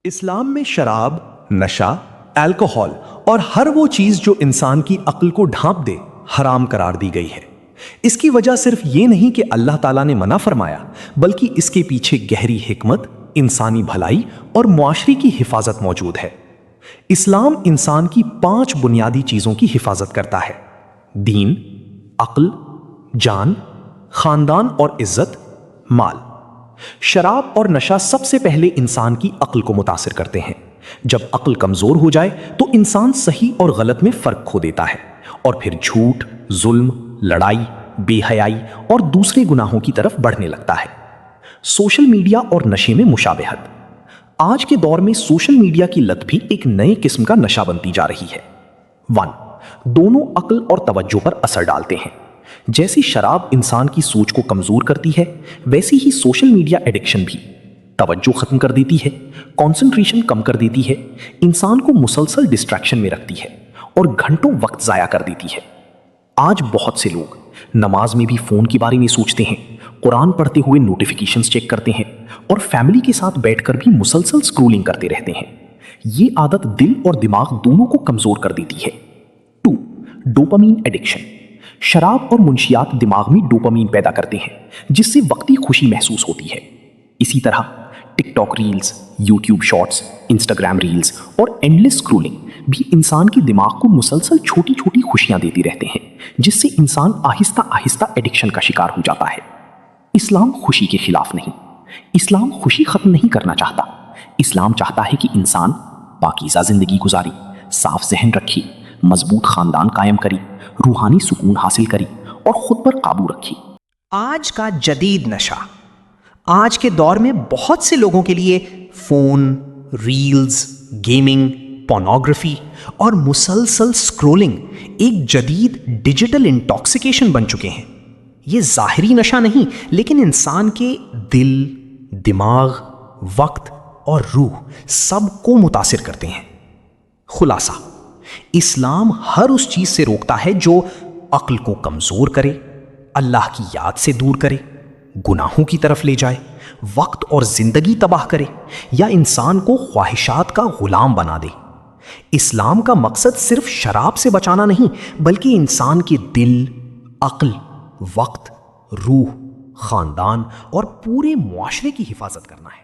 اسلام میں شراب، نشہ، الکحل اور ہر وہ چیز جو انسان کی عقل کو ڈھانپ دے حرام قرار دی گئی ہے۔ اس کی وجہ صرف یہ نہیں کہ اللہ تعالیٰ نے منع فرمایا، بلکہ اس کے پیچھے گہری حکمت، انسانی بھلائی اور معاشرے کی حفاظت موجود ہے۔ اسلام انسان کی 5 بنیادی چیزوں کی حفاظت کرتا ہے: دین، عقل، جان، خاندان اور عزت، مال۔ شراب اور نشہ سب سے پہلے انسان کی عقل کو متاثر کرتے ہیں۔ جب عقل کمزور ہو جائے تو انسان صحیح اور غلط میں فرق کھو دیتا ہے اور پھر جھوٹ، ظلم، لڑائی، بے حیائی اور دوسرے گناہوں کی طرف بڑھنے لگتا ہے۔ سوشل میڈیا اور نشے میں مشابہت۔ آج کے دور میں سوشل میڈیا کی لت بھی ایک نئے قسم کا نشہ بنتی جا رہی ہے۔ 1. دونوں عقل اور توجہ پر اثر ڈالتے ہیں۔ جیسی شراب انسان کی سوچ کو کمزور کرتی ہے، ویسی ہی سوشل میڈیا ایڈکشن بھی توجہ ختم کر دیتی ہے، کنسنٹریشن کم کر دیتی ہے، انسان کو مسلسل ڈسٹریکشن میں رکھتی ہے اور گھنٹوں وقت ضائع کر دیتی ہے۔ آج بہت سے لوگ نماز میں بھی فون کے بارے میں سوچتے ہیں، قرآن پڑھتے ہوئے نوٹیفیکیشنز چیک کرتے ہیں اور فیملی کے ساتھ بیٹھ کر بھی مسلسل سکرولنگ کرتے رہتے ہیں۔ یہ عادت دل اور دماغ دونوں کو کمزور کر دیتی ہے۔ 2. Dopamine addiction. شراب اور منشیات دماغ میں ڈوپامین پیدا کرتے ہیں، جس سے وقتی خوشی محسوس ہوتی ہے۔ اسی طرح TikTok reels, YouTube shorts, Instagram reels اور اینڈلیس سکرولنگ بھی انسان کے دماغ کو مسلسل چھوٹی چھوٹی خوشیاں دیتی رہتے ہیں، جس سے انسان آہستہ آہستہ ایڈکشن کا شکار ہو جاتا ہے۔ اسلام خوشی کے خلاف نہیں۔ اسلام خوشی ختم نہیں کرنا چاہتا۔ اسلام چاہتا ہے کہ انسان پاکیزہ زندگی گزاری، صاف ذہن رکھی، مضبوط خاندان قائم کری، روحانی سکون حاصل کری اور خود پر قابو رکھی۔ آج کا جدید نشہ۔ آج کے دور میں بہت سے لوگوں کے لیے فون، ریلز، گیمنگ، پورنوگرافی اور مسلسل سکرولنگ ایک جدید ڈیجیٹل انٹاکسیکیشن بن چکے ہیں۔ یہ ظاہری نشہ نہیں، لیکن انسان کے دل، دماغ، وقت اور روح سب کو متاثر کرتے ہیں۔ خلاصہ: اسلام ہر اس چیز سے روکتا ہے جو عقل کو کمزور کرے، اللہ کی یاد سے دور کرے، گناہوں کی طرف لے جائے، وقت اور زندگی تباہ کرے یا انسان کو خواہشات کا غلام بنا دے۔ اسلام کا مقصد صرف شراب سے بچانا نہیں، بلکہ انسان کے دل، عقل، وقت، روح، خاندان اور پورے معاشرے کی حفاظت کرنا ہے۔